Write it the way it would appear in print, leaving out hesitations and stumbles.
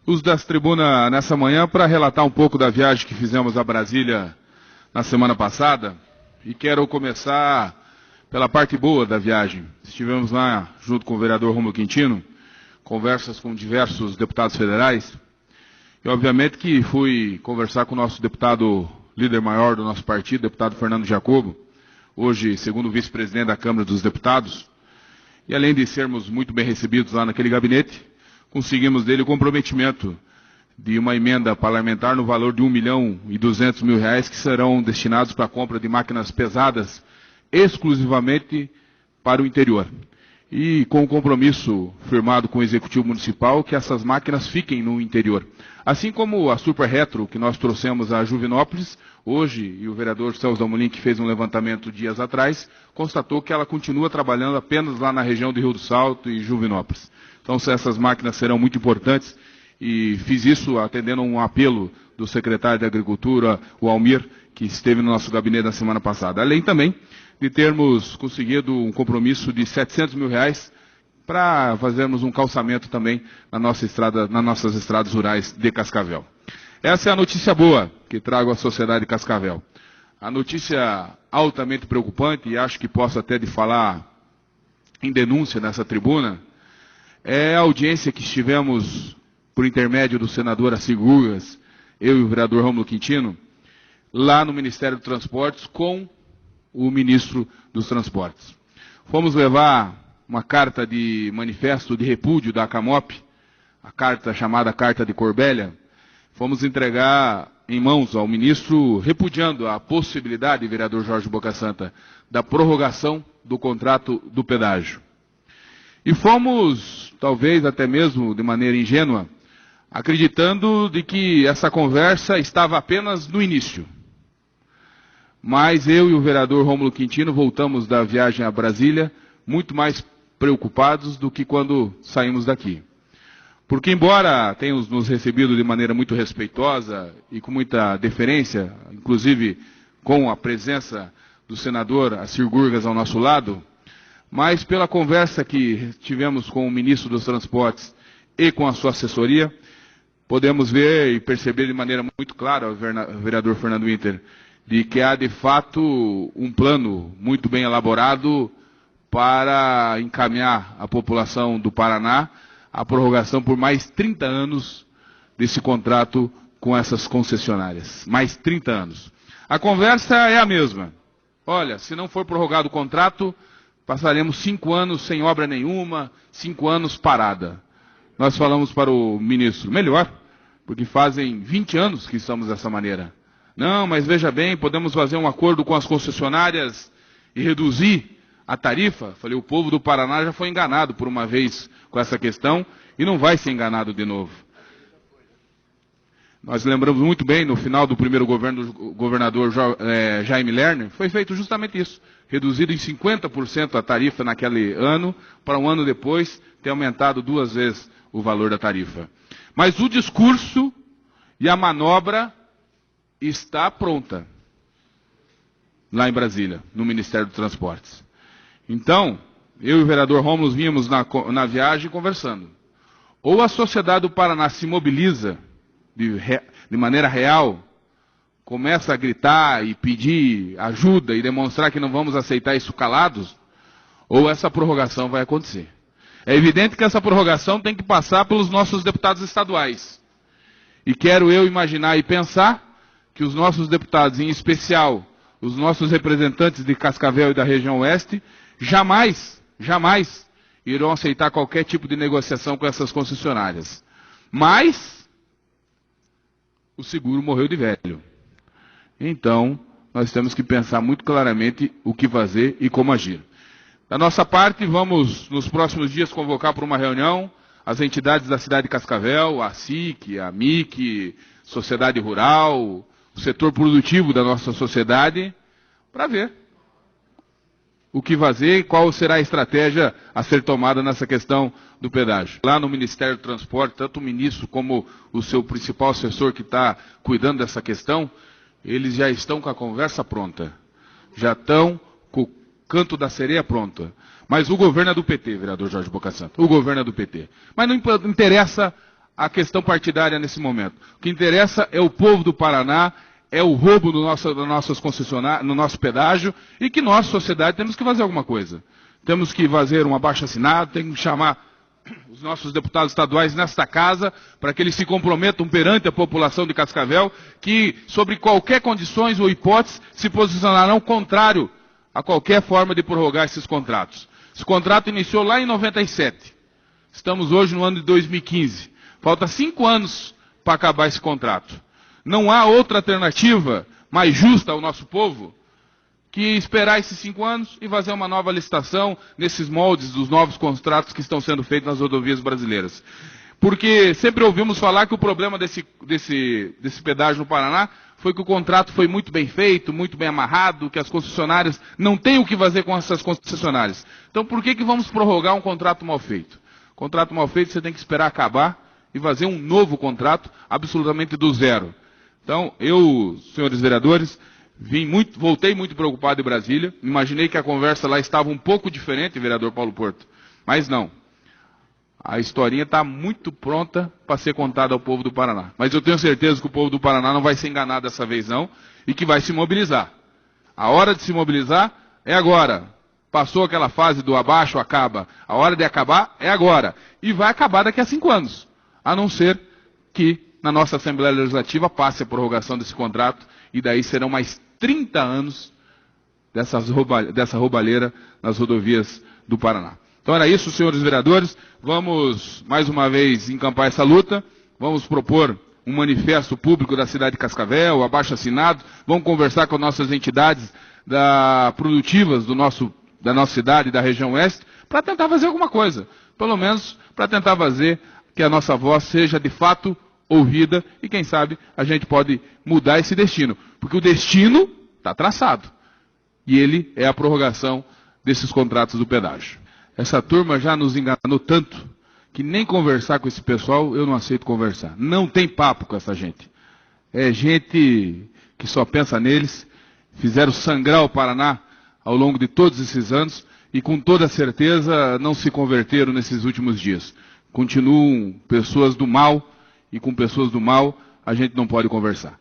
Uso dessa tribuna nessa manhã para relatar um pouco da viagem que fizemos a Brasília na semana passada e quero começar pela parte boa da viagem. Estivemos lá junto com o vereador Rômulo Quintino, conversas com diversos deputados federais e obviamente que fui conversar com o nosso deputado líder maior do nosso partido, deputado Fernando Jacobo, hoje segundo vice-presidente da Câmara dos Deputados, e além de sermos muito bem recebidos lá naquele gabinete, conseguimos dele o comprometimento de uma emenda parlamentar no valor de R$1.200.000 que serão destinados para a compra de máquinas pesadas exclusivamente para o interior. E com o compromisso firmado com o Executivo Municipal que essas máquinas fiquem no interior. Assim como a Super Retro que nós trouxemos a Juvinópolis, hoje, e o vereador Celso Dalmolin, que fez um levantamento dias atrás, constatou que ela continua trabalhando apenas lá na região de Rio do Salto e Juvinópolis. Então, essas máquinas serão muito importantes e fiz isso atendendo um apelo do secretário de Agricultura, o Almir, que esteve no nosso gabinete na semana passada. Além também de termos conseguido um compromisso de R$700.000 para fazermos um calçamento também nas nossas estradas rurais de Cascavel. Essa é a notícia boa que trago à sociedade de Cascavel. A notícia altamente preocupante, e acho que posso até de falar em denúncia nessa tribuna, é a audiência que estivemos, por intermédio do senador Assir Gurgas, eu e o vereador Rômulo Quintino, lá no Ministério dos Transportes, com o ministro dos Transportes. Fomos levar uma carta de manifesto de repúdio da ACAMOP, a carta chamada Carta de Corbélia, fomos entregar em mãos ao ministro, repudiando a possibilidade, vereador Jorge Bocasanta, da prorrogação do contrato do pedágio. E fomos, talvez até mesmo de maneira ingênua, acreditando de que essa conversa estava apenas no início. Mas eu e o vereador Rômulo Quintino voltamos da viagem a Brasília muito mais preocupados do que quando saímos daqui. Porque embora tenhamos nos recebido de maneira muito respeitosa e com muita deferência, inclusive com a presença do senador Assir Gurgas ao nosso lado, mas pela conversa que tivemos com o ministro dos Transportes e com a sua assessoria, podemos ver e perceber de maneira muito clara, o vereador Fernando Winter, de que há de fato um plano muito bem elaborado para encaminhar a população do Paraná a prorrogação por mais 30 anos desse contrato com essas concessionárias. Mais 30 anos. A conversa é a mesma. Olha, se não for prorrogado o contrato, passaremos 5 anos sem obra nenhuma, 5 anos parada. Nós falamos para o ministro, melhor, porque fazem 20 anos que estamos dessa maneira. Não, mas veja bem, podemos fazer um acordo com as concessionárias e reduzir a tarifa. Falei, o povo do Paraná já foi enganado por uma vez com essa questão e não vai ser enganado de novo. Nós lembramos muito bem, no final do primeiro governo do governador Jaime Lerner, foi feito justamente isso. Reduzido em 50% a tarifa naquele ano, para um ano depois ter aumentado 2 vezes o valor da tarifa. Mas o discurso e a manobra está pronta lá em Brasília, no Ministério dos Transportes. Então, eu e o vereador Rômulo vínhamos na viagem conversando. Ou a sociedade do Paraná se mobiliza de maneira real, começa a gritar e pedir ajuda e demonstrar que não vamos aceitar isso calados, ou essa prorrogação vai acontecer. É evidente que essa prorrogação tem que passar pelos nossos deputados estaduais. E quero eu imaginar e pensar que os nossos deputados, em especial os nossos representantes de Cascavel e da região oeste, jamais irão aceitar qualquer tipo de negociação com essas concessionárias. Mas o seguro morreu de velho. Então, nós temos que pensar muito claramente o que fazer e como agir. Da nossa parte, vamos, nos próximos dias, convocar para uma reunião as entidades da cidade de Cascavel, a SIC, a MIC, Sociedade Rural, o setor produtivo da nossa sociedade, para ver o que fazer e qual será a estratégia a ser tomada nessa questão do pedágio. Lá no Ministério do Transporte, tanto o ministro como o seu principal assessor que está cuidando dessa questão, eles já estão com a conversa pronta. Já estão com o canto da sereia pronta. Mas o governo é do PT, vereador Jorge Bocasanta. O governo é do PT. Mas não interessa a questão partidária nesse momento. O que interessa é o povo do Paraná, é o roubo das nossas concessionárias, no nosso pedágio, e que nós, sociedade, temos que fazer alguma coisa. Temos que fazer um abaixo-assinado, temos que chamar os nossos deputados estaduais nesta casa, para que eles se comprometam perante a população de Cascavel, que, sobre qualquer condições ou hipótese, se posicionarão contrário a qualquer forma de prorrogar esses contratos. Esse contrato iniciou lá em 97. Estamos hoje no ano de 2015. Falta 5 anos para acabar esse contrato. Não há outra alternativa mais justa ao nosso povo que esperar esses 5 anos e fazer uma nova licitação nesses moldes dos novos contratos que estão sendo feitos nas rodovias brasileiras. Porque sempre ouvimos falar que o problema desse pedágio no Paraná foi que o contrato foi muito bem feito, muito bem amarrado, que as concessionárias não têm o que fazer com essas concessionárias. Então por que vamos prorrogar um contrato mal feito? Contrato mal feito você tem que esperar acabar e fazer um novo contrato absolutamente do zero. Então, eu, senhores vereadores, voltei muito preocupado em Brasília. Imaginei que a conversa lá estava um pouco diferente, vereador Paulo Porto. Mas não. A historinha está muito pronta para ser contada ao povo do Paraná. Mas eu tenho certeza que o povo do Paraná não vai ser enganado dessa vez não, e que vai se mobilizar. A hora de se mobilizar é agora. Passou aquela fase do abaixo, acaba. A hora de acabar é agora. E vai acabar daqui a 5 anos. A não ser que na nossa Assembleia Legislativa passe a prorrogação desse contrato, e daí serão mais 30 anos dessa roubalheira nas rodovias do Paraná. Então era isso, senhores vereadores. Vamos, mais uma vez, encampar essa luta. Vamos propor um manifesto público da cidade de Cascavel, abaixo-assinado. Vamos conversar com nossas entidades produtivas da nossa cidade, da região oeste, para tentar fazer alguma coisa. Pelo menos para tentar fazer que a nossa voz seja, de fato, ouvida, e quem sabe a gente pode mudar esse destino. Porque o destino está traçado. E ele é a prorrogação desses contratos do pedágio. Essa turma já nos enganou tanto que nem conversar com esse pessoal eu não aceito conversar. Não tem papo com essa gente. É gente que só pensa neles, fizeram sangrar o Paraná ao longo de todos esses anos e com toda certeza não se converteram nesses últimos dias. Continuam pessoas do mal, e com pessoas do mal a gente não pode conversar.